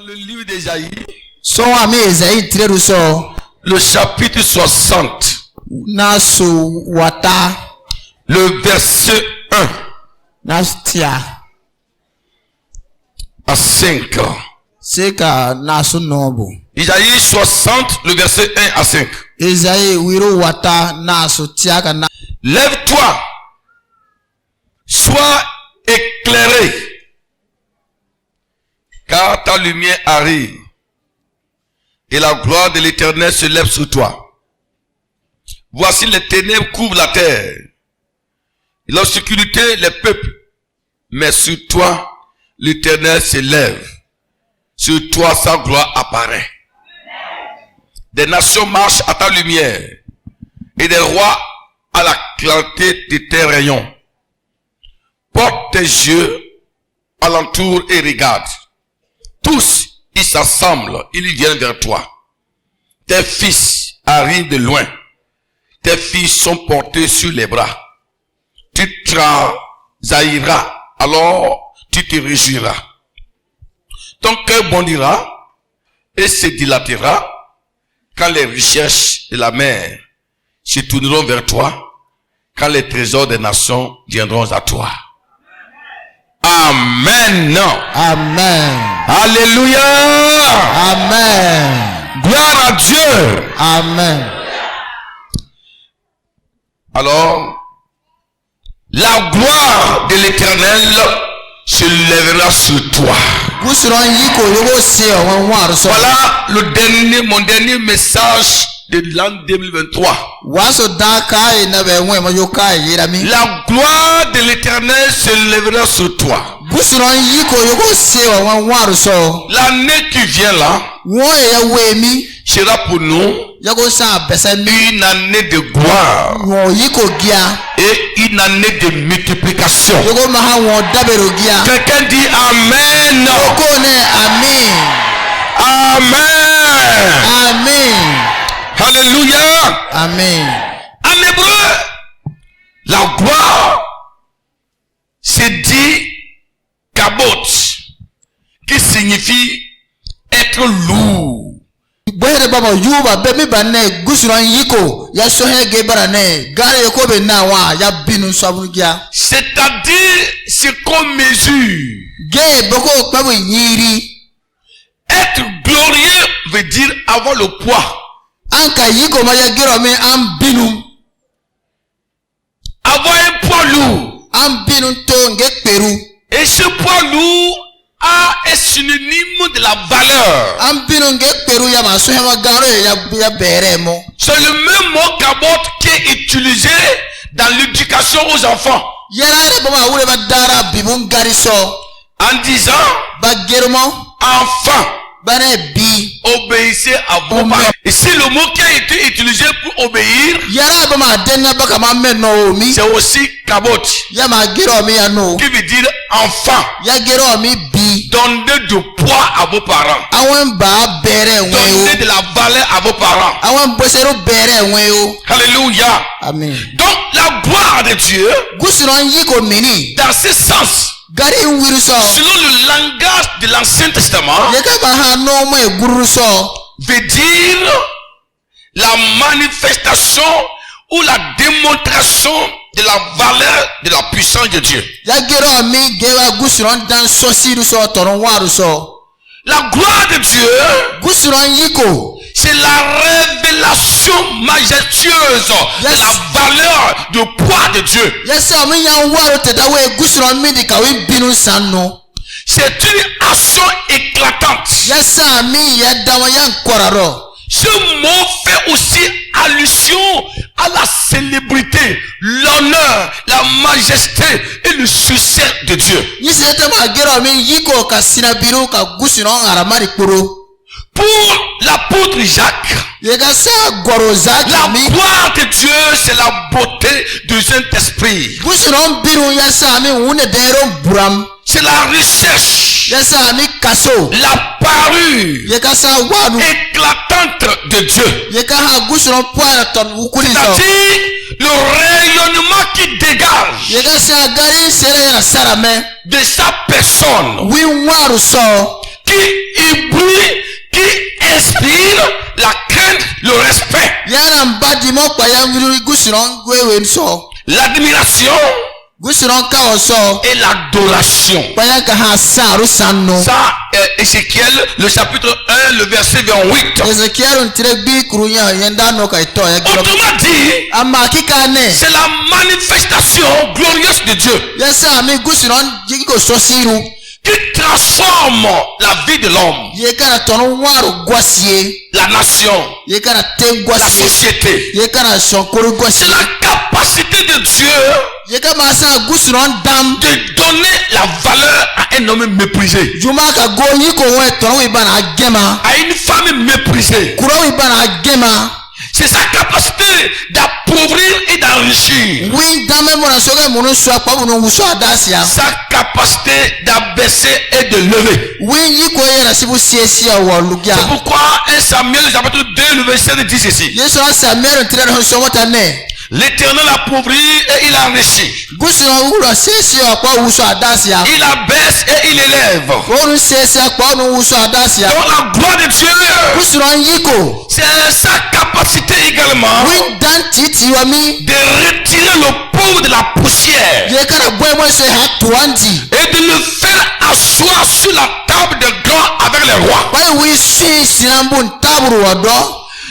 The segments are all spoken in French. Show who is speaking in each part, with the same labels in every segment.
Speaker 1: le livre d'Ésaïe, le chapitre 60, le verset 1 à 5. Isaïe 60, le verset 1 à 5. Lève-toi, sois éclairé, car ta lumière arrive, et la gloire de l'Éternel se lève sur toi. Voici les ténèbres couvrent la terre, et l'obscurité les peuples, mais sur toi l'Éternel se lève, sur toi sa gloire apparaît. Des nations marchent à ta lumière, et des rois à la clarté de tes rayons. Porte tes yeux alentour et regarde. Tous, ils s'assemblent, ils viennent vers toi. Tes fils arrivent de loin. Tes filles sont portées sur les bras. Tu tressailleras, alors tu te réjouiras. Ton cœur bondira et se dilatera quand les richesses de la mer se tourneront vers toi, quand les trésors des nations viendront à toi. Amen.
Speaker 2: Amen.
Speaker 1: Alléluia.
Speaker 2: Amen.
Speaker 1: Gloire à Dieu.
Speaker 2: Amen.
Speaker 1: Alors, la gloire de l'Éternel se lèvera sur toi. Voilà mon dernier message de l'an 2023. La gloire de l'Éternel se lèvera sur toi. L'année qui vient là sera pour nous une année de gloire et une année de multiplication. Quelqu'un dit Amen. Amen.
Speaker 2: Amen.
Speaker 1: Alléluia.
Speaker 2: Amen.
Speaker 1: En hébreu, la gloire c'est dit kabot, qui signifie être lourd. C'est-à-dire, c'est qu'on mesure. Être glorieux veut dire avoir le poids. Avoir un poids lourd. Et ce poids lourd est synonyme de la valeur. C'est le même mot kabot qui est utilisé dans l'éducation aux enfants. En disant enfant, obéissez à vos parents. Ici, le mot qui a été utilisé pour obéir, c'est aussi kabot, qui veut dire enfant. Donnez du poids à vos parents. Donnez de la valeur à vos parents. Alléluia.
Speaker 2: Amen.
Speaker 1: Donc, la gloire de Dieu, dans ce sens, selon le langage de l'Ancien Testament, veut dire la manifestation ou la démonstration de la valeur de la puissance de Dieu. La gloire de Dieu, c'est la révélation majestueuse de la valeur, du poids de Dieu. C'est une action éclatante. Ce mot fait aussi allusion à la célébrité, l'honneur, la majesté et le succès de Dieu. Pour l'apôtre Jacques, la gloire de Dieu, c'est la beauté du Saint-Esprit. C'est la recherche, la parure éclatante de Dieu. C'est-à-dire le rayonnement qui dégage de sa personne qui éblouit, qui inspire la crainte, le respect,
Speaker 2: Yana mbadi mo pa ya ngiri gusiron gwewe nso.
Speaker 1: l'admiration
Speaker 2: Gusiron ka oso.
Speaker 1: et l'adoration.
Speaker 2: Pa ya ka ha saru sanno.
Speaker 1: Ça, Ézéchiel, le chapitre 1, le verset 28.
Speaker 2: Ezekiel ntire bi kurunya yenda no ka ito ya giro.
Speaker 1: Autrement dit,
Speaker 2: Ama kika ne.
Speaker 1: c'est la manifestation glorieuse de Dieu
Speaker 2: Yesa mi gusiron jiko sosiru.
Speaker 1: qui transforme la vie de l'homme,
Speaker 2: Ye kana tonu waru gwasie.
Speaker 1: la nation,
Speaker 2: Ye kana te
Speaker 1: la
Speaker 2: gwasie.
Speaker 1: société.
Speaker 2: Ye kana sonkoro gwasie.
Speaker 1: C'est la capacité de Dieu
Speaker 2: Ye ka masa gusiron dam.
Speaker 1: de donner la valeur à un homme méprisé,
Speaker 2: Juma ka go yiko we tonu ibana gema.
Speaker 1: à une femme méprisée.
Speaker 2: Kuro ibana gema.
Speaker 1: C'est sa capacité d'appauvrir et d'enrichir.
Speaker 2: Win dame mona soge munu swa pa munu wuso adasia.
Speaker 1: Sa capacité d'abaisser et de lever.
Speaker 2: Win yiko yera sibu siesi wa lugia.
Speaker 1: C'est pourquoi 1 Samuel chapitre 2 le verset dit ceci.
Speaker 2: Yesu Samuel ntire ho somo tane.
Speaker 1: L'Éternel appauvrit et il enrichit.
Speaker 2: Gusi no wuro siesi pa wuso adasia.
Speaker 1: Il abaisse et il élève.
Speaker 2: Onu siesi pa no wuso adasia.
Speaker 1: Donc la gloire de Dieu,
Speaker 2: Gusi no yiko.
Speaker 1: c'est sa capacité également
Speaker 2: Win dan titi wa mi.
Speaker 1: de retirer le pauvre de la poussière
Speaker 2: Ye kana boy mo se ha tuanti.
Speaker 1: et de le faire asseoir sur la table de grand avec les rois.
Speaker 2: Bai wi si sinambun taburu wado.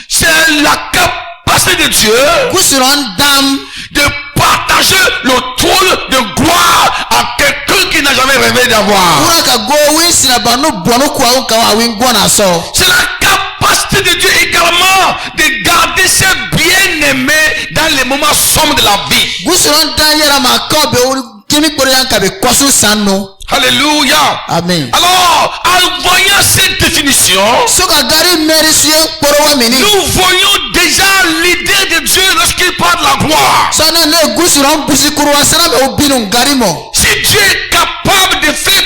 Speaker 1: C'est la capacité de Dieu
Speaker 2: Gusi no dam.
Speaker 1: de partager le trône de gloire à quelqu'un qui n'a jamais rêvé d'avoir.
Speaker 2: Ura ka go win sinabanu bonu kwa unkawa win gona so.
Speaker 1: C'est la capacité de Dieu également de garder ses bien-aimés dans les moments sombres de la vie.
Speaker 2: Gusiron dan yera ma ko be uri kimi kpori yanka be kwasu sanno.
Speaker 1: Alléluia.
Speaker 2: Amen.
Speaker 1: Alors, en voyant cette définition,
Speaker 2: Soka gari meri suye kporo wa mini.
Speaker 1: nous voyons déjà l'idée de Dieu lorsqu'il parle de la gloire.
Speaker 2: Sana ne gusiron busi kuru asana be obinu ngari mo.
Speaker 1: Si Dieu est capable de faire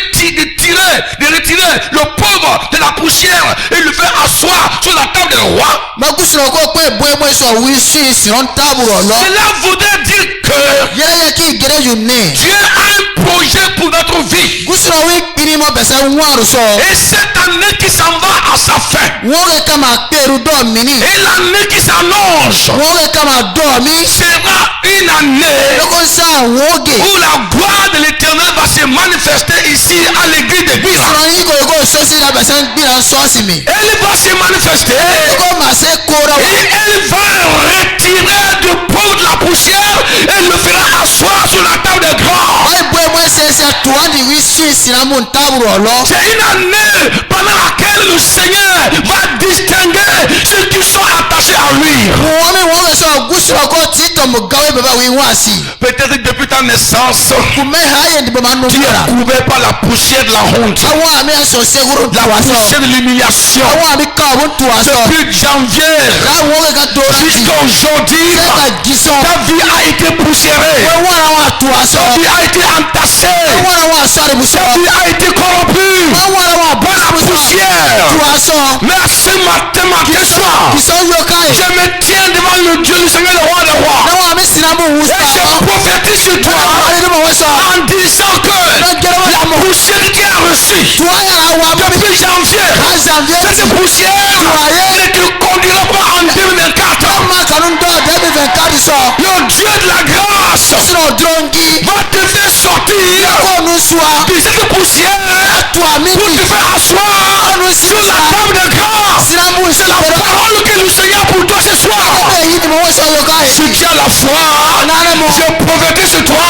Speaker 1: de retirer le pauvre de la poussière et le faire asseoir sur la table des rois,
Speaker 2: Ma gusiron ko pe boy boy so wi si siron taburo lo.
Speaker 1: cela voudrait dire que
Speaker 2: Yera ya ki gere yu ne.
Speaker 1: Dieu a un projet pour notre vie.
Speaker 2: Gusiron wi kini mo besa nwaru so.
Speaker 1: Et cette année qui s'en va à sa fin,
Speaker 2: Woge kama peru do mini.
Speaker 1: et l'année qui s'annonce,
Speaker 2: Woge kama do mi.
Speaker 1: sera une année
Speaker 2: Loko sa woge.
Speaker 1: où la gloire de l'Éternel va se manifester ici à l'église de Bira.
Speaker 2: Gusiron yiko yiko so si la besa ngbira so asimi.
Speaker 1: Elle va se manifester
Speaker 2: Loko ma se kora wa.
Speaker 1: et elle va retirer du pauvre de la poussière et le fera asseoir sur la table des grands.
Speaker 2: Bai boy boy se se tuandi wi si sinamun taburo lo.
Speaker 1: C'est une année pendant laquelle le Seigneur va distinguer ceux qui sont attachés à lui.
Speaker 2: Wami woge so gusiron ko tito mugawe baba wi wasi.
Speaker 1: Peut-être depuis ta naissance,
Speaker 2: Kume haye ndi baba
Speaker 1: tu es
Speaker 2: nubira.
Speaker 1: couvert par la poussière de la honte,
Speaker 2: Awa mi aso seguru
Speaker 1: la
Speaker 2: tuwaso.
Speaker 1: poussière de l'humiliation.
Speaker 2: Awa mi kabun tuwaso.
Speaker 1: Depuis janvier
Speaker 2: Ka woge ka dorati.
Speaker 1: jusqu'à aujourd'hui,
Speaker 2: Seka gison.
Speaker 1: ta vie a été poussiérée,
Speaker 2: Wana wa tuwaso.
Speaker 1: ta vie a été entassée,
Speaker 2: Wana wa sari buso.
Speaker 1: ta vie a été corrompue
Speaker 2: Wana wa
Speaker 1: par la
Speaker 2: buso.
Speaker 1: poussière.
Speaker 2: Tuwaso.
Speaker 1: Mais ce matin, soir,
Speaker 2: Gison yokai.
Speaker 1: je me tiens devant le Dieu, le Seigneur, le roi des rois.
Speaker 2: Nawa mi sinamu wusa.
Speaker 1: Et je prophétise sur toi
Speaker 2: Wani ni mo weso.
Speaker 1: en disant que la poussière qui a reçu
Speaker 2: Tuwaya awa mi.
Speaker 1: depuis janvier,
Speaker 2: Ka janvier.
Speaker 1: cette poussière ne te conduira pas en 2024.
Speaker 2: Kama kanun do 2024 so.
Speaker 1: Le Dieu de la grâce
Speaker 2: Sino drongi.
Speaker 1: va te faire sortir
Speaker 2: Ko nuswa.
Speaker 1: de cette poussière
Speaker 2: Tuwa mi.
Speaker 1: pour te faire asseoir sur la table de grâce.
Speaker 2: Sinamu
Speaker 1: C'est la
Speaker 2: sipero.
Speaker 1: parole que le Seigneur pour toi ce soir.
Speaker 2: Eyi ni mo weso yokai.
Speaker 1: Si tu as la foi, je prophétise sur toi.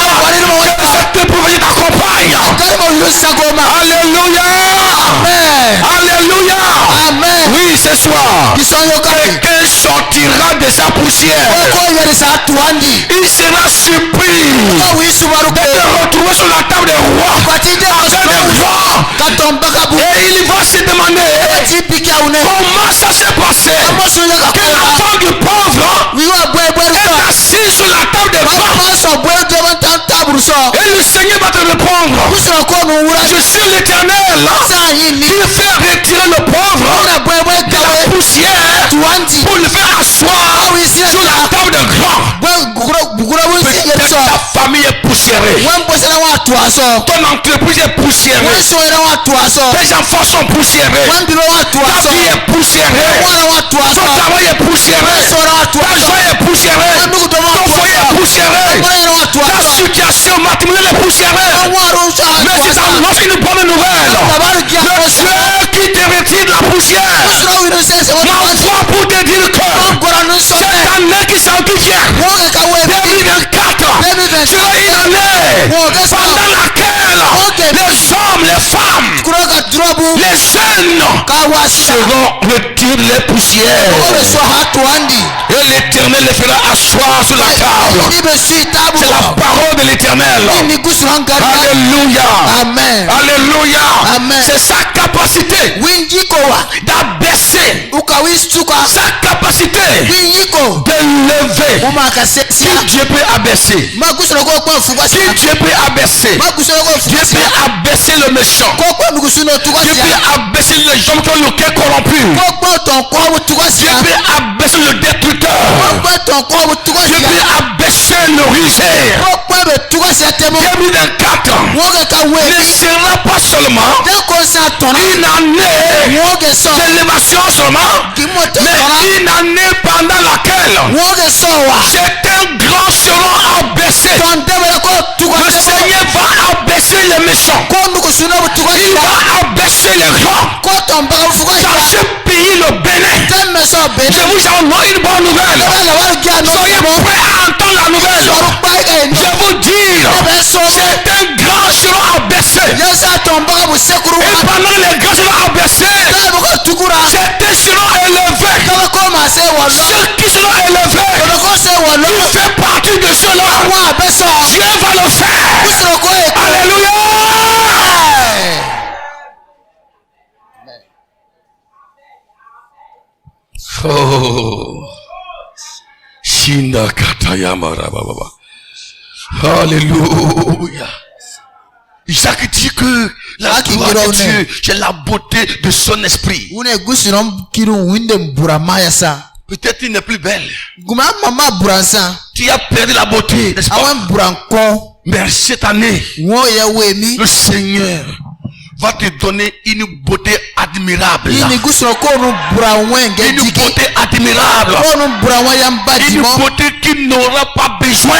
Speaker 1: Que cette prophétie t'accompagne.
Speaker 2: Kari mo yusa goma.
Speaker 1: Alléluia.
Speaker 2: Amen.
Speaker 1: Alléluia.
Speaker 2: Amen.
Speaker 1: Oui, ce soir,
Speaker 2: Gison yokai.
Speaker 1: quelqu'un sortira de sa poussière.
Speaker 2: Oko yeri sa tuandi.
Speaker 1: Il sera surpris
Speaker 2: Ko wi subaru
Speaker 1: de
Speaker 2: ko.
Speaker 1: te retrouver sur la table des rois.
Speaker 2: Patide
Speaker 1: Avec des
Speaker 2: osko.
Speaker 1: vents.
Speaker 2: Katomba kabu.
Speaker 1: Et il va se demander
Speaker 2: Ti piki aune.
Speaker 1: comment ça s'est passé
Speaker 2: Amosu yoka
Speaker 1: que la
Speaker 2: kola.
Speaker 1: femme du pauvre
Speaker 2: Wi wa boy boy
Speaker 1: est
Speaker 2: so.
Speaker 1: assise sur la table des rois.
Speaker 2: Mama so boy de man tan taburu so.
Speaker 1: Et le Seigneur va te répondre.
Speaker 2: Kusro ko nu wura.
Speaker 1: Je suis l'Éternel
Speaker 2: Sa yini.
Speaker 1: qui fait retirer le pauvre
Speaker 2: Ora boy boy
Speaker 1: de la
Speaker 2: kawe.
Speaker 1: poussière
Speaker 2: Tuandi.
Speaker 1: pour le faire asseoir
Speaker 2: Awi si
Speaker 1: sur la table de grand.
Speaker 2: Boy gugura bugura bu si yeri
Speaker 1: Peut-être
Speaker 2: so.
Speaker 1: ta famille est poussiérée.
Speaker 2: Wan posela wa tuwa so.
Speaker 1: Ton entreprise est poussiérée.
Speaker 2: Wanso era tuwa so.
Speaker 1: Tes enfants sont poussiérés.
Speaker 2: Wanbibe tuwa
Speaker 1: Ta
Speaker 2: so.
Speaker 1: vie est poussiérée.
Speaker 2: Wana tuwa so.
Speaker 1: Ton travail est poussiéré. Ta joie est poussiérée. Ton foyer est poussiéré. Ta situation matrimoniale est poussiérée. Mais c'est t'annonce une bonne nouvelle. Le Dieu qui te retire de la poussière m'envoie pour te dire que cette année qui s'enquille 2024 sera une année pendant laquelle les hommes, les femmes, les jeunes seront retirés de les poussières. Et l'Éternel les fera asseoir sur la table. C'est la parole de l'Éternel. Alléluia.
Speaker 2: Amen.
Speaker 1: Alléluia.
Speaker 2: Amen.
Speaker 1: C'est sa capacité d'abaisser, sa capacité d'élever. Si Dieu peut abaisser, si Dieu peut abaisser, Dieu peut abaisser le méchant, Dieu peut abaisser les gens qui ont le cœur corrompu, Dieu peut abaisser le détructeur, Dieu peut abaisser le rusé. 2024 ne sera pas seulement une année d'élévation seulement, mais une année pendant laquelle certains grands seront abaissés. Le Seigneur va abaisser les méchants, il va abaisser les grands. Dans ce pays, le Bénin, je vous envoie une bonne nouvelle. Soyez prêts à entendre la nouvelle. Je vous dis, certains grands seront abaissés. Et pendant les grands seront abaissés, certains seront élevés. Ceux qui seront élevés, il fait partie de ceux-là. Dieu va le faire. Alléluia. Oh, Shinda Katayama Rababa. Alléluia. Isaac dit que la gloire de Dieu, c'est la beauté de son esprit. Peut-être il n'est plus belle. Tu as perdu la beauté, n'est-ce pas? Mais cette année, le Seigneur va te donner une beauté admirable. Une beauté admirable. Une beauté qui n'aura pas besoin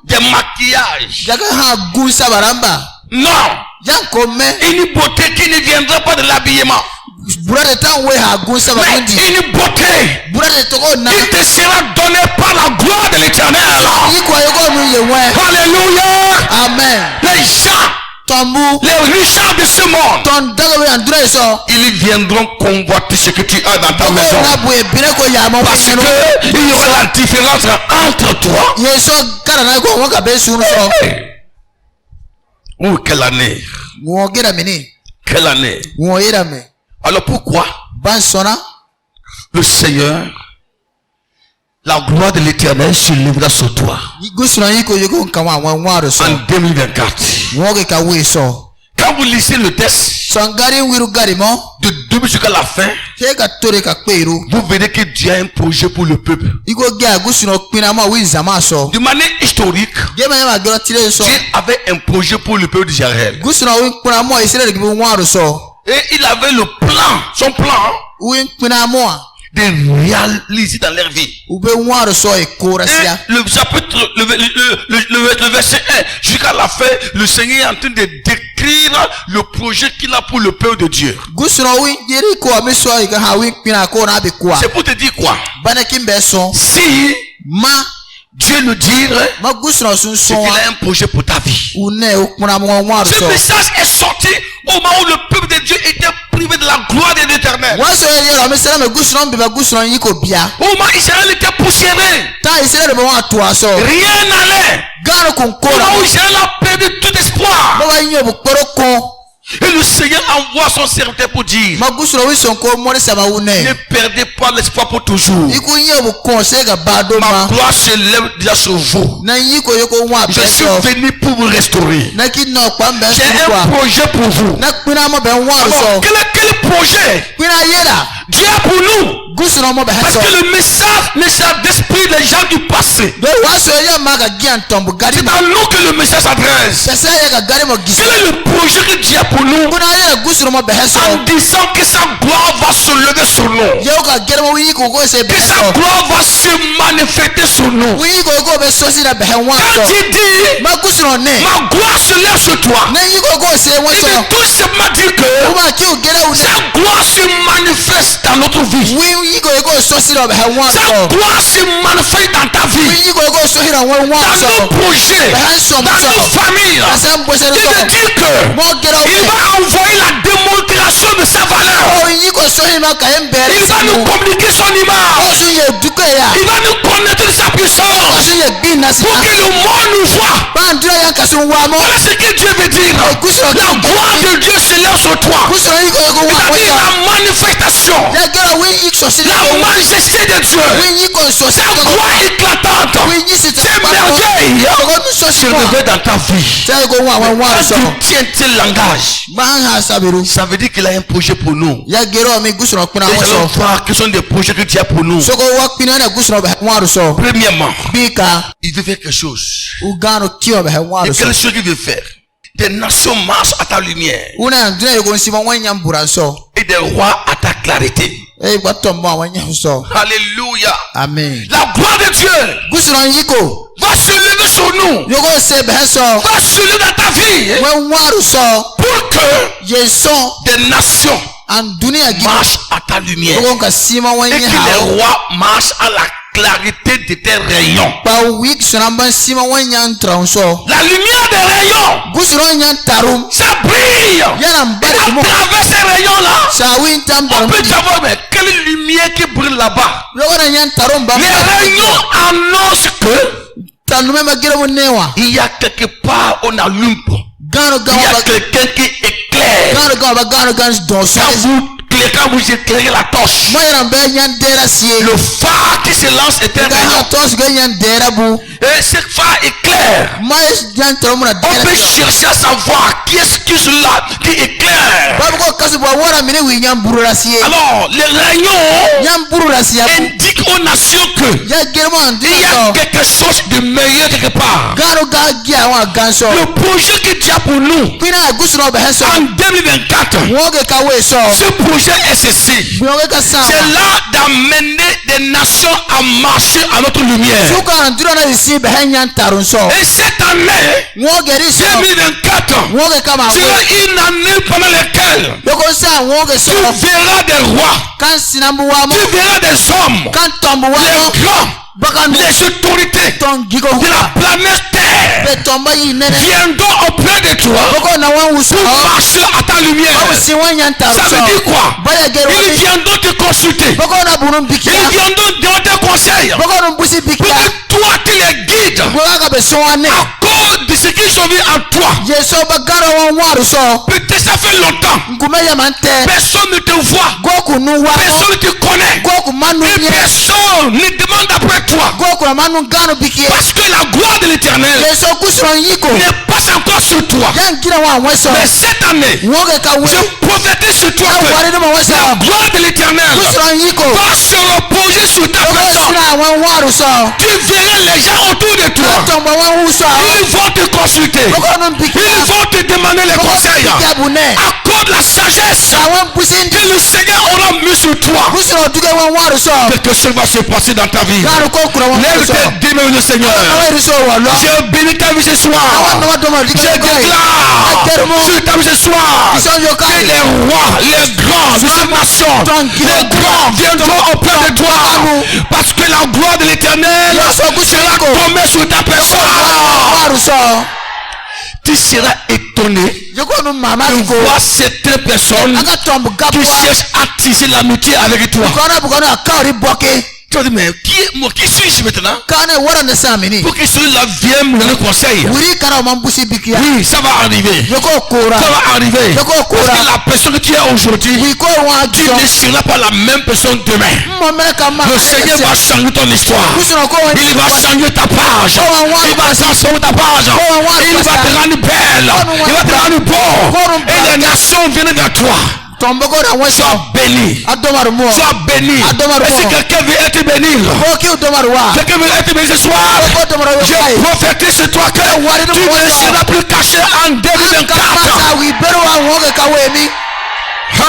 Speaker 1: de maquillage. Non. Une beauté qui ne viendra pas de l'habillement. Mais une beauté qui te sera donnée par la gloire de l'Éternel. Alléluia. Amen. Les gens, les richards de ce monde, ils viendront convoiter ce que tu as dans ta maison. Parce que il y aura la différence entre toi. Oh, quelle année. Quelle année. Alors pourquoi le Seigneur, la gloire de l'Éternel se lèvera sur toi en 2024? Quand vous lisez le texte de début jusqu'à la fin, vous verrez que Dieu a un projet pour le peuple. De manière historique, Dieu avait un projet pour le peuple d'Israël. Et il avait le plan, son plan, de réaliser dans leur vie. Et le chapitre, le verset 1 jusqu'à la fin, le Seigneur est en train de décrire le projet qu'il a pour le peuple de Dieu. C'est pour te dire quoi? Si Dieu le dirait, c'est qu'il a un projet pour ta vie. Ce message est sorti au moment où le peuple de Dieu était privé de la gloire de l'Éternel. Au moment où Israël était poussiéré, rien n'allait. Au moment où Israël a perdu tout espoir, et le Seigneur envoie son serviteur pour dire: ne perdez pas l'espoir pour toujours. Ma gloire se lève déjà sur vous. Je suis venu pour vous restaurer. J'ai un projet pour vous. Alors, quel projet Dieu a pour nous?
Speaker 2: gusoro mo
Speaker 1: Parce
Speaker 2: beheso
Speaker 1: que le message n'est pas d'esprit des gens du passé.
Speaker 2: do waso ya maga gian tombu gari
Speaker 1: C'est à nous que le message s'adresse.
Speaker 2: sasa ya ga gari mo giso
Speaker 1: Quel est le projet que Dieu a pour nous
Speaker 2: kuna ya gusoro mo beheso
Speaker 1: en disant que sa gloire va se lever sur nous,
Speaker 2: yo ga gari mo wi ko se
Speaker 1: que sa
Speaker 2: beheso
Speaker 1: gloire va se manifester sur nous.
Speaker 2: wi ko be so si na behe
Speaker 1: Quand
Speaker 2: waso
Speaker 1: il dit
Speaker 2: ma gusoro ne
Speaker 1: ma gloire se lève sur toi,
Speaker 2: na yi ko se
Speaker 1: il
Speaker 2: waso
Speaker 1: veut tout simplement dire que
Speaker 2: kuma ki o gere u
Speaker 1: sa gloire se manifeste dans notre vie.
Speaker 2: wi ko so si na behe
Speaker 1: Sa
Speaker 2: waso
Speaker 1: gloire se manifeste dans ta vie,
Speaker 2: wi ko so hi na wa
Speaker 1: dans
Speaker 2: waso
Speaker 1: nos projets, dans nos familles.
Speaker 2: asa mbose
Speaker 1: Il
Speaker 2: so
Speaker 1: veut dire que
Speaker 2: mo gere
Speaker 1: il va envoyer la démonstration de sa valeur.
Speaker 2: o yi ko so hi ma ka embere
Speaker 1: Il va nous communiquer son image.
Speaker 2: o su ye duko ya
Speaker 1: Il va nous connaître sa
Speaker 2: o
Speaker 1: puissance
Speaker 2: su ye bin na si
Speaker 1: pour que le monde nous voit.
Speaker 2: ba ndira ya ka so wa mo
Speaker 1: Voilà ce que Dieu veut dire. La gloire de Dieu se lève sur toi.
Speaker 2: gusoro yi ko wa
Speaker 1: C'est-à-dire
Speaker 2: waso
Speaker 1: la manifestation,
Speaker 2: ya gere wi yi so si
Speaker 1: la majesté de Dieu,
Speaker 2: wi yi ko so si
Speaker 1: sa gloire éclatante,
Speaker 2: wi yi si
Speaker 1: ses merveilles
Speaker 2: ko nu so si
Speaker 1: se révèlent dans ta vie.
Speaker 2: ta ko wa
Speaker 1: Quand
Speaker 2: so
Speaker 1: tu tiens tel langage,
Speaker 2: ba ha sabiru
Speaker 1: ça veut dire qu'il a un projet pour nous.
Speaker 2: ya gere o mi gusoro kuna
Speaker 1: Et nous allons
Speaker 2: waso
Speaker 1: voir quels sont des projets que Dieu a pour nous.
Speaker 2: so ko wa pina na gusoro ba wa so
Speaker 1: Premièrement,
Speaker 2: bika
Speaker 1: il veut faire quelque chose.
Speaker 2: ugano kio ba wa
Speaker 1: Et
Speaker 2: so
Speaker 1: quelle chose qu'il veut faire? Des nations marchent à ta lumière
Speaker 2: una ndina yo nsima wanya mbura so
Speaker 1: et des rois à ta clarté.
Speaker 2: e gbato mo wanya so
Speaker 1: Alléluia.
Speaker 2: amen
Speaker 1: La gloire de Dieu
Speaker 2: gusoro yiko
Speaker 1: va se lever sur nous,
Speaker 2: yogo se be so
Speaker 1: va se lever dans ta vie
Speaker 2: we waru so
Speaker 1: pour que
Speaker 2: yeso
Speaker 1: des nations
Speaker 2: an dunia gi
Speaker 1: marchent à ta lumière
Speaker 2: yogo ka sima
Speaker 1: et
Speaker 2: wanya
Speaker 1: que
Speaker 2: ha
Speaker 1: les rois marchent à la clarté de tes rayons.
Speaker 2: ba week sonamba sima wanya transo
Speaker 1: La lumière des rayons,
Speaker 2: gusoro nya tarum
Speaker 1: ça brille.
Speaker 2: yana
Speaker 1: Et
Speaker 2: mbari mo
Speaker 1: à travers ces rayons-là,
Speaker 2: sa win tam
Speaker 1: on
Speaker 2: barum
Speaker 1: peut savoir mais quelle lumière qui brille là-bas.
Speaker 2: yogo na nya tarum ba
Speaker 1: Les rayons annoncent que
Speaker 2: tanume magere mo newa
Speaker 1: il y a quelque part on allume.
Speaker 2: gano
Speaker 1: Il y a
Speaker 2: gawa
Speaker 1: quelqu'un qui éclaire.
Speaker 2: gano gawa ba gano gano don so
Speaker 1: Quand vous éclairez la torche,
Speaker 2: mo yana be nya dera sie
Speaker 1: le phare qui se lance est un
Speaker 2: ga
Speaker 1: rayon.
Speaker 2: nya tos ga nya dera bu
Speaker 1: Et ce phare éclaire.
Speaker 2: mo nya tarum na
Speaker 1: On
Speaker 2: dera
Speaker 1: peut chercher à savoir qui est-ce qui est là, qui éclaire.
Speaker 2: ba ko kasu ba wara mine wi nya burura sie
Speaker 1: Alors, les rayons
Speaker 2: nya burura sie
Speaker 1: indiquent aux nations que
Speaker 2: ya germo
Speaker 1: il y
Speaker 2: ndina
Speaker 1: a
Speaker 2: so
Speaker 1: quelque chose de meilleur quelque part.
Speaker 2: gano ga gia wa ganso
Speaker 1: Le projet que Dieu a pour nous
Speaker 2: pina gusuro be heso
Speaker 1: en 2024,
Speaker 2: woge ka we so
Speaker 1: ce projet est ceci.
Speaker 2: woge ka sa
Speaker 1: C'est là d'amener des nations à marcher à notre lumière.
Speaker 2: suka ndiro na si be nya tarun so
Speaker 1: Et cette année,
Speaker 2: woge ri so
Speaker 1: 2024,
Speaker 2: woge ka ma
Speaker 1: sera une année pendant laquelle
Speaker 2: yoko sa woge so
Speaker 1: tu verras des rois,
Speaker 2: kan sinambu wa mo
Speaker 1: tu verras des hommes,
Speaker 2: kan tombu wa mo
Speaker 1: les grands,
Speaker 2: baka no
Speaker 1: les autorités
Speaker 2: ton gigo
Speaker 1: de la planète Terre
Speaker 2: be tomba yi nene
Speaker 1: viendront auprès de toi
Speaker 2: boko na wan wuso
Speaker 1: pour marcher à ta lumière.
Speaker 2: o si wanya tarun
Speaker 1: Ça veut dire
Speaker 2: so
Speaker 1: quoi?
Speaker 2: baya gero
Speaker 1: Ils viendront te consulter.
Speaker 2: boko na bunun bikia
Speaker 1: Ils viendront te donner des conseils
Speaker 2: boko no busi
Speaker 1: pour
Speaker 2: bikia
Speaker 1: que toi tu les guides
Speaker 2: boko ka be so wane
Speaker 1: à cause de ce qu'ils ont vu en toi.
Speaker 2: yeso bagaro wan waru so
Speaker 1: Peut-être ça fait longtemps.
Speaker 2: ngume ya mante
Speaker 1: Personne ne te voit.
Speaker 2: goku nu wa
Speaker 1: Personne ne te connaît.
Speaker 2: goku manu
Speaker 1: Et
Speaker 2: nye
Speaker 1: personne ne demande après toi.
Speaker 2: goku na manu gano bikia
Speaker 1: Parce que la gloire de l'éternel
Speaker 2: yeso kusuro yiko
Speaker 1: n'est pas encore sur toi.
Speaker 2: yan gira wa weso
Speaker 1: Mais cette année,
Speaker 2: woge ka we
Speaker 1: je prophétise sur toi
Speaker 2: ya
Speaker 1: que
Speaker 2: wari no weso
Speaker 1: la gloire de l'éternel
Speaker 2: kusuro yiko
Speaker 1: va se reposer sur ta
Speaker 2: boko
Speaker 1: personne.
Speaker 2: sina wan waru so
Speaker 1: Tu verras les gens autour de toi.
Speaker 2: tomba wan wuso
Speaker 1: Ils vont te consulter.
Speaker 2: boko no bikia
Speaker 1: Ils vont te demander les
Speaker 2: boko
Speaker 1: conseils.
Speaker 2: bikia bune
Speaker 1: À cause de la sagesse
Speaker 2: awan busin
Speaker 1: que le Seigneur aura mis sur toi.
Speaker 2: kusuro duge wan waru so
Speaker 1: Quelque chose va se passer dans ta vie.
Speaker 2: gano ko kura wan waru
Speaker 1: Lève
Speaker 2: so
Speaker 1: tes deux mains, le Seigneur.
Speaker 2: awan so wa lo
Speaker 1: Je bénis ta vie ce soir.
Speaker 2: awan no do ma
Speaker 1: Je
Speaker 2: diga ko
Speaker 1: déclare sur ta vie ce soir
Speaker 2: so yo
Speaker 1: que
Speaker 2: kai
Speaker 1: les rois, les grands de cette nation, les grands viendront auprès de toi. Parce que la gloire de l'éternel sera tombée sur ta personne.
Speaker 2: waru so
Speaker 1: Tu seras étonné
Speaker 2: yoko no mama
Speaker 1: de
Speaker 2: ko
Speaker 1: voir certaines personnes
Speaker 2: aga tombu
Speaker 1: qui
Speaker 2: gapwa
Speaker 1: cherchent à tisser l'amitié avec toi.
Speaker 2: kona bugana akari boke
Speaker 1: Tu vas dire, mais qui suis-je maintenant?
Speaker 2: kana wara na samini
Speaker 1: Pour que celui-là vienne me donner conseil.
Speaker 2: wuri kara mambusi bikia
Speaker 1: Oui, ça va arriver.
Speaker 2: yoko kura
Speaker 1: Ça va arriver.
Speaker 2: yoko
Speaker 1: Parce
Speaker 2: kura
Speaker 1: que la personne que tu es aujourd'hui,
Speaker 2: wi ko wa
Speaker 1: tu
Speaker 2: jo
Speaker 1: ne seras pas la même personne demain.
Speaker 2: mo mele kama
Speaker 1: Le Seigneur va changer ton histoire.
Speaker 2: kusuro ko wa
Speaker 1: Il va changer ta page. Il va transformer ta page. Il va te rendre belle. Il va te rendre beau. Et les nations viennent vers toi.
Speaker 2: Tomboko na
Speaker 1: Sois
Speaker 2: weso.
Speaker 1: béni.
Speaker 2: Adomaru mo.
Speaker 1: Sois béni.
Speaker 2: Adomaru
Speaker 1: Et si
Speaker 2: mo.
Speaker 1: quelqu'un veut être béni,
Speaker 2: Boki udomaru wa.
Speaker 1: quelqu'un veut être béni ce soir,
Speaker 2: Boko udomaru wa.
Speaker 1: je prophétise sur toi que tu ne seras plus caché en 2024.
Speaker 2: Kamasa wibero wa woge kawemi.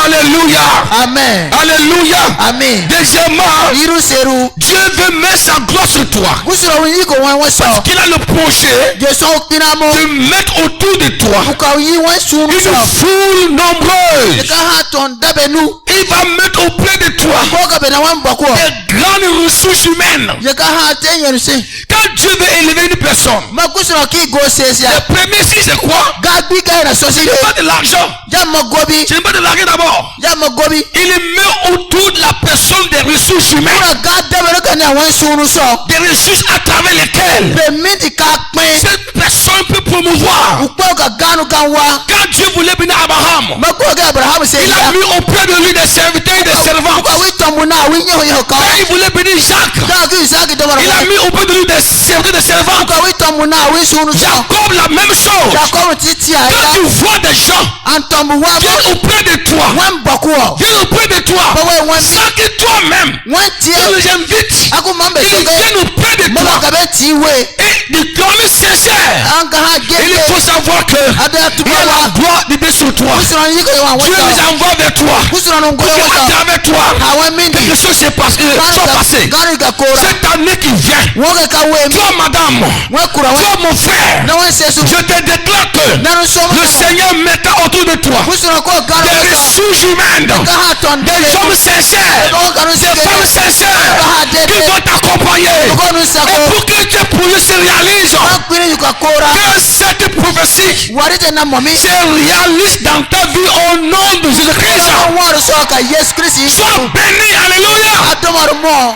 Speaker 1: Alléluia.
Speaker 2: Amen.
Speaker 1: Alléluia.
Speaker 2: Amen.
Speaker 1: Deuxièmement,
Speaker 2: Iru seru.
Speaker 1: Dieu veut mettre sa gloire sur toi.
Speaker 2: Gusuro winyi ko wan weso.
Speaker 1: Qu'il a le projet
Speaker 2: Jesu kinamo.
Speaker 1: de mettre autour de toi
Speaker 2: Ukawi wan sunu
Speaker 1: une
Speaker 2: so.
Speaker 1: foule nombreuse.
Speaker 2: Ka ha ton dabenu.
Speaker 1: Il va mettre auprès de toi
Speaker 2: Boka bena wan bako.
Speaker 1: des grandes ressources humaines.
Speaker 2: Ka ha ten yense.
Speaker 1: Quand Dieu veut élever une personne,
Speaker 2: Ma gusuro ki go sesia.
Speaker 1: le premier signe c'est quoi?
Speaker 2: Gabi ka na sosi.
Speaker 1: Ce n'est pas de l'argent.
Speaker 2: Jamma gobi.
Speaker 1: Ce n'est pas de l'argent d'abord.
Speaker 2: Jamma gobi.
Speaker 1: Il met autour de la personne des ressources humaines.
Speaker 2: Ura ga dabenu ka na wan sunu so.
Speaker 1: Des ressources à travers lesquelles
Speaker 2: Be midi ka pin.
Speaker 1: cette personne peut promouvoir.
Speaker 2: Ukpo ka ganu kan wa.
Speaker 1: Quand Dieu voulait bénir Abraham,
Speaker 2: Ma ko ga Abraham se
Speaker 1: il a
Speaker 2: ya.
Speaker 1: mis auprès de lui des serviteurs et des servants.
Speaker 2: Uka wi tomuna wi nyo yo ka.
Speaker 1: Quand il voulait bénir Jacques,
Speaker 2: Da ki Isaac domaru.
Speaker 1: il a mis auprès de lui des serviteurs et des servants.
Speaker 2: Uka wi tomuna wi sunu so.
Speaker 1: Jacob, la même chose.
Speaker 2: Jacob titi
Speaker 1: Quand
Speaker 2: aya.
Speaker 1: tu vois des gens
Speaker 2: Antombu wa
Speaker 1: viennent auprès de toi,
Speaker 2: wan bako.
Speaker 1: viennent auprès de toi,
Speaker 2: Bawe wan
Speaker 1: sans que toi-même,
Speaker 2: wan
Speaker 1: tu
Speaker 2: tie.
Speaker 1: les invites,
Speaker 2: Aku mambe
Speaker 1: ils
Speaker 2: soge.
Speaker 1: viennent auprès de
Speaker 2: Mama
Speaker 1: toi
Speaker 2: ka be ti we.
Speaker 1: et de clamés sincères.
Speaker 2: An ka ha
Speaker 1: Et il
Speaker 2: gege.
Speaker 1: faut savoir que
Speaker 2: Ada
Speaker 1: il y
Speaker 2: tuba
Speaker 1: a la
Speaker 2: wa.
Speaker 1: gloire de Dieu sur toi.
Speaker 2: Kusuro yiko yo wan
Speaker 1: Dieu les
Speaker 2: weso.
Speaker 1: envoie vers toi.
Speaker 2: Kusuro no
Speaker 1: Pour
Speaker 2: ngoyo
Speaker 1: que à
Speaker 2: weso.
Speaker 1: travers toi,
Speaker 2: Hawe mindi.
Speaker 1: quelque chose s'est passé. Soit passé.
Speaker 2: Ganu ka kora.
Speaker 1: Cette année qui vient,
Speaker 2: Woge ka we mi.
Speaker 1: toi madame,
Speaker 2: Wan kura wan.
Speaker 1: toi mon frère,
Speaker 2: Na wan sesu.
Speaker 1: je te déclare que
Speaker 2: Nanu so.
Speaker 1: le Seigneur mettra autour de toi
Speaker 2: Kusuro ko ganu
Speaker 1: des
Speaker 2: weso.
Speaker 1: ressources humaines,
Speaker 2: Ka ha ton
Speaker 1: des
Speaker 2: de.
Speaker 1: hommes sincères,
Speaker 2: Ko ganu
Speaker 1: des
Speaker 2: se.
Speaker 1: femmes sincères qui vont t'accompagner.
Speaker 2: Ko nu
Speaker 1: Et
Speaker 2: sako.
Speaker 1: pour que tes projets se réalisent,
Speaker 2: Wan kwini yuka kora.
Speaker 1: que cette prophétie
Speaker 2: Warite na mami.
Speaker 1: se réalise dans ta vie au nom de Jésus-Christ.
Speaker 2: Waru so ka Yesu Kristi.
Speaker 1: Sois béni, alléluia.
Speaker 2: Adomaru mo.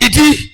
Speaker 1: Il dit,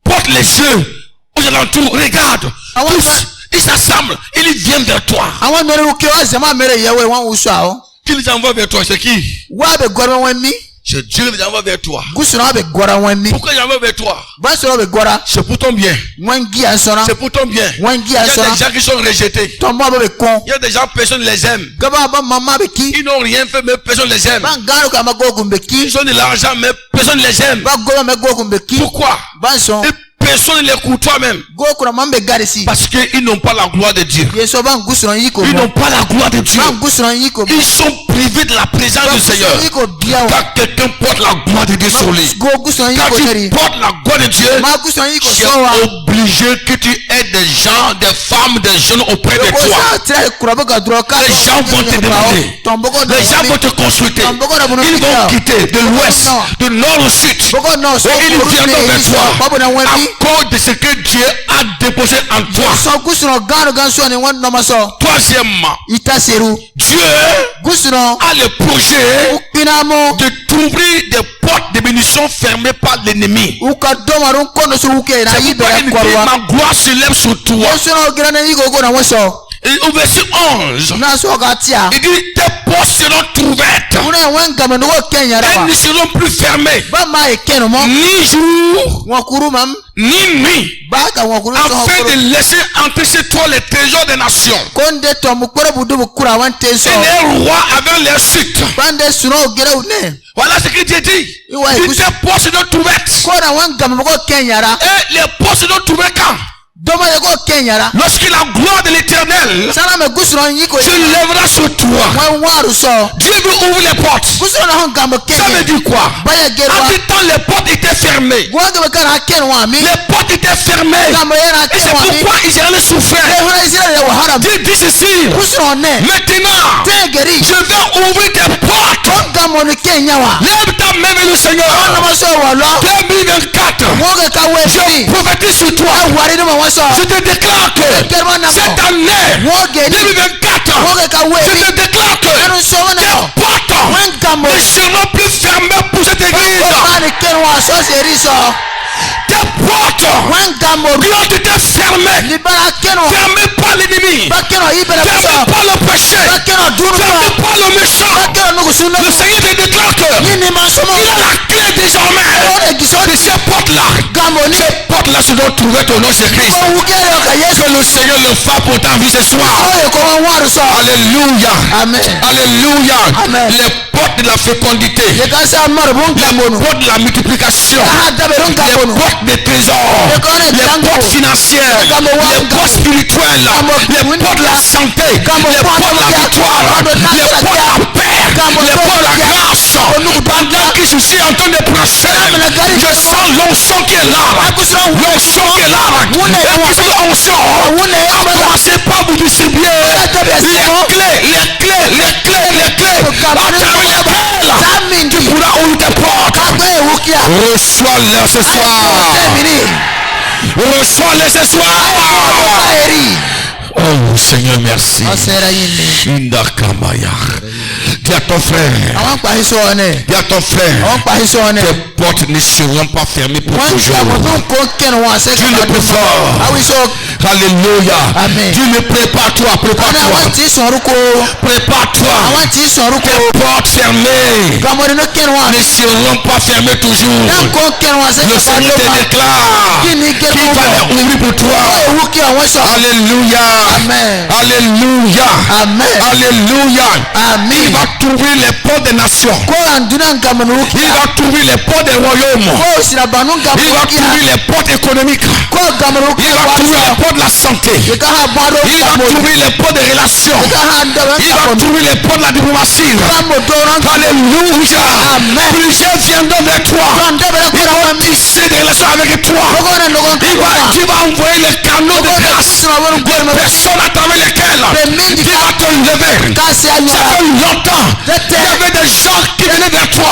Speaker 1: porte les yeux aux alentours, regarde,
Speaker 2: Ah ouais,
Speaker 1: tous, ils s'assemblent, ils viennent vers toi.
Speaker 2: Àwọn mere uke wa zama mere yewe wan usu awo.
Speaker 1: Qui les envoie vers toi, c'est qui?
Speaker 2: Wa be gora wan mi.
Speaker 1: C'est Dieu qui les envoie vers toi.
Speaker 2: Gusuna be gora wan mi.
Speaker 1: Pourquoi ils envoient vers toi?
Speaker 2: Ba so be gora.
Speaker 1: C'est pour ton bien.
Speaker 2: Wan gi ansona.
Speaker 1: C'est pour ton bien.
Speaker 2: Wan gi
Speaker 1: Il y a
Speaker 2: ansona.
Speaker 1: des gens qui sont rejetés.
Speaker 2: Tombo be kon.
Speaker 1: Il y a des gens, personne ne les aime.
Speaker 2: Gaba ba mama be ki.
Speaker 1: Ils n'ont rien fait, mais personne ne les aime.
Speaker 2: Ban garu ka ma gogun be ki.
Speaker 1: Ils ont de l'argent, mais personne ne les aime.
Speaker 2: Ba go me gogun be ki.
Speaker 1: Pourquoi?
Speaker 2: Ban so.
Speaker 1: Et personne ne les écoute toi-même.
Speaker 2: Go kuna mambe gari si.
Speaker 1: Parce qu'ils n'ont pas la gloire de Dieu.
Speaker 2: Yeso ban gusuna yiko.
Speaker 1: Ils n'ont pas la gloire de Dieu.
Speaker 2: Ban gusuna yiko.
Speaker 1: Ils sont privés de la présence du Seigneur.
Speaker 2: Yiko biawa.
Speaker 1: Quand quelqu'un porte la gloire de Dieu sur lui,
Speaker 2: Go gusuna
Speaker 1: quand
Speaker 2: yiko
Speaker 1: tu
Speaker 2: teri.
Speaker 1: portes la gloire de Dieu,
Speaker 2: Ma gusuna yiko
Speaker 1: c'est
Speaker 2: so wa.
Speaker 1: obligé que tu aies des gens, des femmes, des jeunes auprès de toi. Les gens vont te demander. Les gens vont te consulter. Ils vont quitter de l'ouest, de nord au sud. Et ils viendront vers toi à cause de ce que Dieu a déposé en toi. Troisièmement, Dieu a le projet de t'ouvrir des portes de bénédiction fermées par l'ennemi. C'est pourquoi il dit, ma gloire se lève sur toi. Et au verset 11, il dit, tes portes seront ouvertes. Elles ne seront plus fermées. Ni jour, ni nuit. Afin de laisser entrer chez toi les trésors des nations. Et les rois avec leurs suites. Voilà ce que Dieu dit. Tes portes seront ouvertes. Et les portes seront ouvertes quand? Lorsque la gloire de l'Éternel se lèvera sur toi. Dieu veut ouvrir les portes. Ça veut dire quoi? En tout temps, les portes étaient fermées. Les portes étaient fermées. Et c'est pourquoi Israël souffrait. Dieu dit ceci. Maintenant, je vais ouvrir tes portes. Lève ta main vers le Seigneur. 2024. Je prophétise sur toi. Je te déclare que cette année 2024, je te déclare que tes portes ne seront plus fermées pour cette église. Tes portes qui ont été fermées par l'ennemi, fermées par le péché, fermées par le méchant. Le Seigneur te déclare que il a la clé désormais de ces portes-là. Ces portes-là là tu dois trouver ton nom chez Christ. Que le Seigneur le fasse pour ta vie ce soir. Alléluia.
Speaker 2: Amen.
Speaker 1: Alléluia.
Speaker 2: Amen.
Speaker 1: Les portes de la fécondité. Les portes de la multiplication. Les portes des trésors. Les portes financières. Les portes spirituelles. Les portes de la santé. Les portes de la victoire. Les portes de la paix. Les portes de la grâce. Pendant que je suis en train de prêcher, je sens l'onction qui est là. L'onction qui est là. Et puis l'onction a commencé par vous distribuer les clés. À travers lesquelles tu pourras ouvrir tes portes. Reçois-les ce soir. Reçois-les ce soir. Oh Seigneur, merci. Dis à ton frère. Dis à ton frère. Tes portes ne seront pas fermées pour toujours. Dieu le préfère. Alléluia. Dieu le prépare-toi. Prépare-toi. Tes portes fermées ne seront pas fermées toujours. Le Seigneur te déclare qu'il va les ouvrir pour toi. Alléluia.
Speaker 2: Amen.
Speaker 1: Alléluia.
Speaker 2: Amen.
Speaker 1: Alléluia.
Speaker 2: Amen.
Speaker 1: Il va t'ouvrir les portes des nations. Il va t'ouvrir les portes des royaumes. Il va t'ouvrir les portes économiques. Il va t'ouvrir les portes de la santé. Il va t'ouvrir les portes des relations. Il va t'ouvrir les portes de la diplomatie. Alléluia. Plusieurs viendront vers toi. Ils vont tisser des relations avec toi. Tu vas envoyer les canaux de grâce. Des personnes à travers lesquelles tu vas te lever. Ça fait longtemps. Il y avait des gens qui venaient vers toi.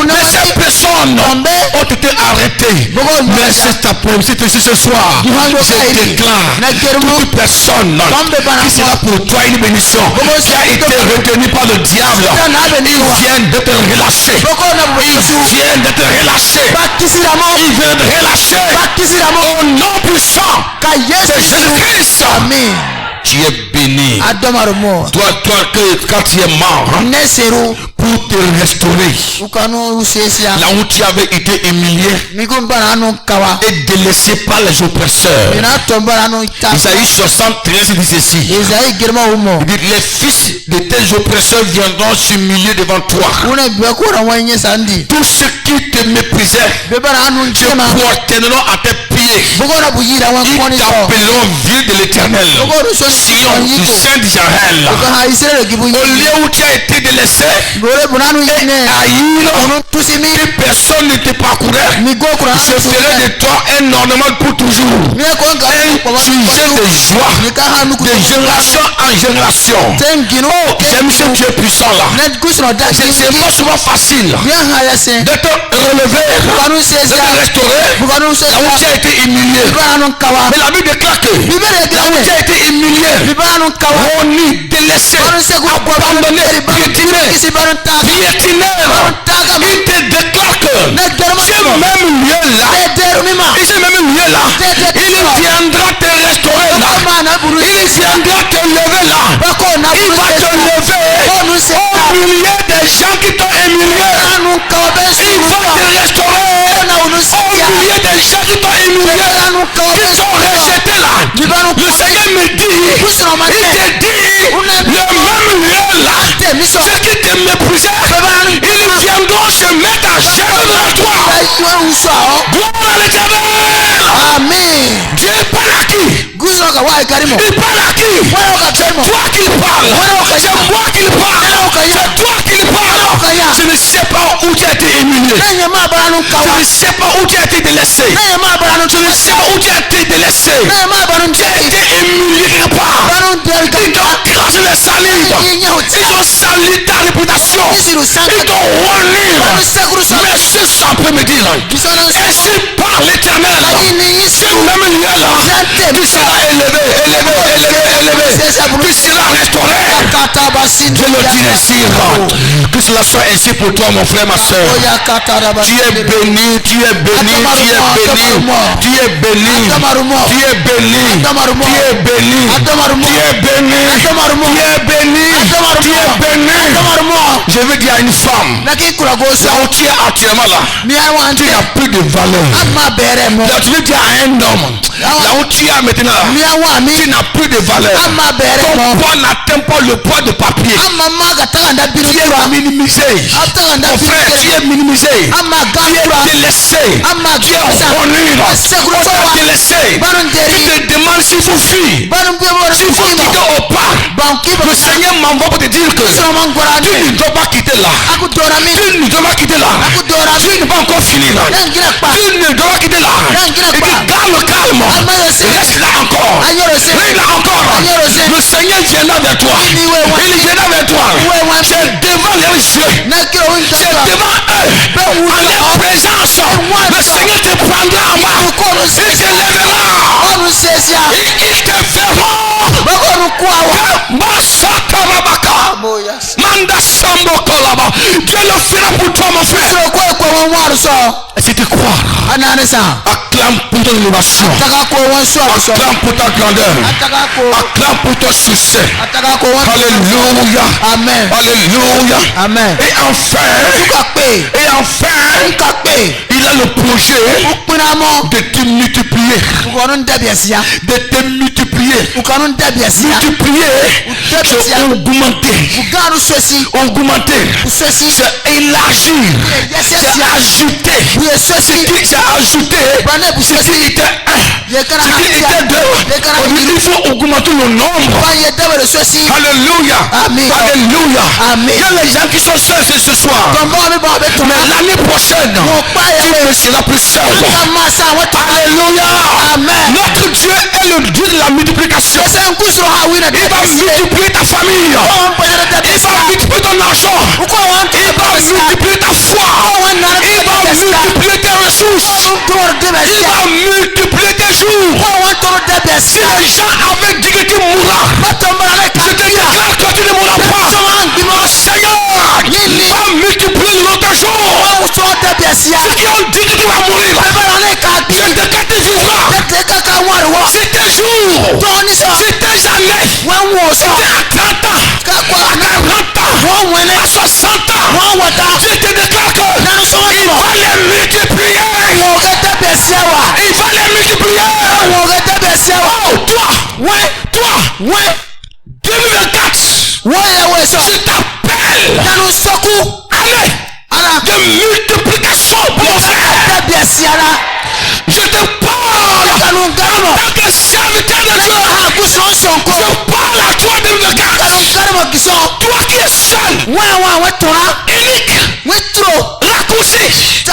Speaker 1: Mais ces personnes ont été arrêtées. Mais cet après-midi, ce soir, je déclare toute personne qui sera pour toi une bénédiction, qui a été retenue par le diable, ils viennent d'être relâchés. Ils viennent d'être relâchés. Ils viennent de relâcher. Au nom puissant de Jésus-Christ.
Speaker 2: Amen.
Speaker 1: Tu es béni. Toi quand tu es mort, pour te restaurer, là où tu avais été humilié et délaissé par les oppresseurs. Isaïe 73 dit ceci. Il dit, les fils de tes oppresseurs viendront s'humilier devant toi. Tous ceux qui te méprisaient te porteront à tes pieds. Ils t'appelleront ville de l'Éternel, Sion du Saint d'Israël. Au lieu où tu as été délaissé et haï, que personne ne te parcourait, je ferai de toi un ornement pour toujours, un sujet de joie de génération en génération. Oh, j'aime ce Dieu puissant là. C'est pas souvent facile de te relever, de te restaurer là où tu as été humilié. Mais la Bible déclare que là où tu as été humilié, roni, délaissé, abandonné, piétiné, il te déclare que ce même lieu là, il viendra te restaurer là, il viendra te lever là, il va te lever au milieu des gens qui t'ont humilié, il va te restaurer au milieu des gens qui t'ont humilié, qui t'ont rejeté là. Le Seigneur me dit, il te dit, le même lieu là, ceux qui te méprisaient, ils viendront se mettre à genoux devant toi. Gloire à l'Éternel.
Speaker 2: Amen.
Speaker 1: Dieu parle à qui? Il parle à qui? C'est toi qui parles. C'est moi qui parle. C'est toi qui parle. Je ne sais pas où tu as été humilié. Je ne sais pas où tu as été délaissé. Je ne sais pas où tu as été délaissé. Tu as été humilié quelque part. Ils t'ont craché les salives. Ils ont sali ta réputation. Ils t'ont renié. Mais ce soir après-midi, ainsi par l'Éternel, ce même lieu-là, tu seras élevé, tu seras restauré, Dieu le dit ainsi. Que cela soit ainsi pour toi, mon frère, ma soeur. Tu es béni, tu es béni, tu es béni, tu es béni, tu es béni, tu es béni, tu es béni, tu es béni, tu es béni. Je veux dire à une femme, là où tu es actuellement là, tu n'as plus de valeur. Là, je veux dire à un homme, là où tu es maintenant là, tu n'as plus de valeur. Ton poids n'atteint pas le poids de papier. Tu es minimisé. Mon frère, tu es minimisé. Tu es délaissé. Tu es reconnu. On t'a délaissé. Tu te demandes s'il faut fuir, s'il faut quitter au pas. Le Seigneur m'envoie pour te dire que tu ne dois pas quitter là. Tu ne dois pas quitter là. Tu n'es pas encore fini là. Tu ne dois pas quitter là. Et que garde le calme. Reste là encore. Reste là encore. Le Seigneur viendra vers toi. Il viendra vers toi. C'est devant les yeux. C'est devant eux. En leur présence. Le Seigneur te prendra en main. Il te lèvera. Il te verra. Manda Sambo Kolaba. Dieu le fera pour toi, mon frère. Et si tu crois, acclame pour ton innovation, acclame pour ta grandeur, acclame pour ton succès. Alléluia.
Speaker 2: Amen.
Speaker 1: Alléluia.
Speaker 2: Amen.
Speaker 1: Et enfin, il a le projet de te multiplier. De te multiplier. Multiplier, c'est augmenter, c'est élargir, c'est ajouter, c'est ajouter, ce qui était un, ce qui était deux. Il faut augmenter le nombre. Alléluia. Alléluia. Il y a les gens qui sont seuls ce soir, mais l'année prochaine tu ne seras plus seul. Alléluia. Notre Dieu est le Dieu de la multiplication. Il va multiplier ta famille. Il va multiplier ton argent. Il va multiplier ta foi. Il va multiplier tes ressources. Il va multiplier tes jours. Si les gens avaient dit que tu mourras, je te déclare que tu ne mourras pas. Seigneur va multiplier tes jours. Ceux qui ont dit que tu vas mourir, je te déclare que tu vivras. C'est tes jours. C'est tes années. C'est à 30 ans, à 40 ans, à 60 ans. Je te déclare que il va les multiplier. Il va les multiplier. Oh, toi, 2024, je t'appelle année de multiplication pour mon frère. Je te parle en tant que serviteur de Dieu. Je parle à toi 2024. Toi qui es seul, unique, raccourci, je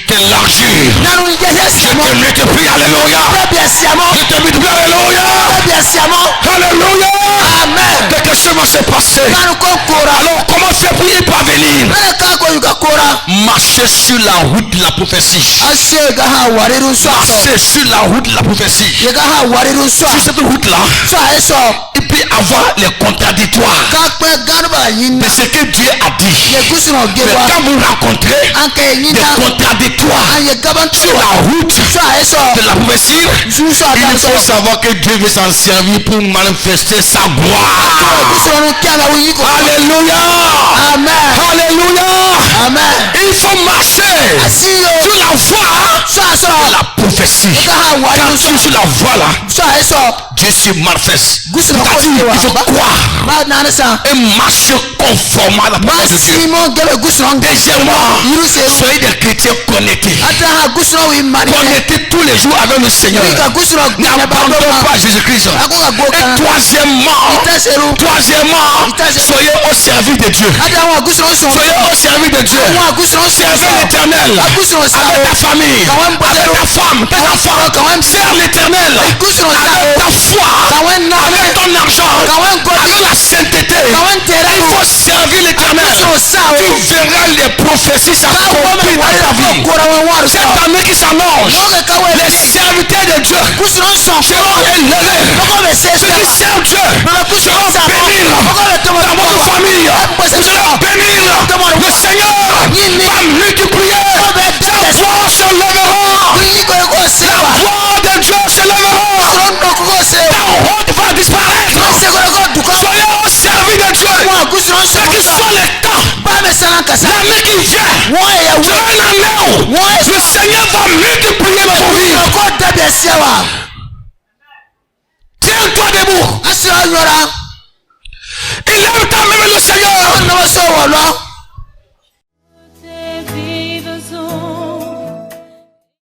Speaker 1: t'élargis. Je te multiplie. Alléluia. Je te multiplie. Alléluia. Alléluia. Amen. Quelque chose va se passer. Alors comment faire pour y parvenir? Marcher sur la route de la prophétie. Marcher sur la route de la prophétie. Sur cette route là, il peut y avoir les contradictoires de ce que Dieu a dit. Mais quand vous rencontrez des contradictoires sur la route de la prophétie, il faut savoir que Dieu veut s'en servir pour manifester sa gloire. Alléluia. Alléluia. Il faut marcher sur la voie de la prophétie. Quand tu es sur la voie là, Dieu se manifeste. C'est-à-dire, il faut croire et marcher conformément à la parole de Dieu. Deuxièmement, soyez des chrétiens connectés. Connectés tous les jours avec le Seigneur. N'abandonnez pas Jésus-Christ. Et troisièmement, soyez au service de Dieu. Soyez au service de Dieu. Servez l'Éternel avec ta famille, avec ta femme, tes enfants. Serve l'Éternel avec ta foi, avec ton argent, avec la sainteté. Il faut servir l'Éternel. Tu verras les prophéties s'accomplir dans ta vie. Cette année qui s'annonce, les serviteurs de Dieu seront élevés. Ceux qui servent Dieu seront bénis dans votre famille. Vous allez bénir. Le Seigneur va multiplier. Sa voix se lèvera. La voix de Dieu se lèvera. Ta honte va disparaître. Soyez au service de Dieu. Quel que soit le temps, l'année qui vient, tu as un anneau. Le Seigneur va multiplier dans ton vie. Tiens-toi debout. Élève ta main, le Seigneur.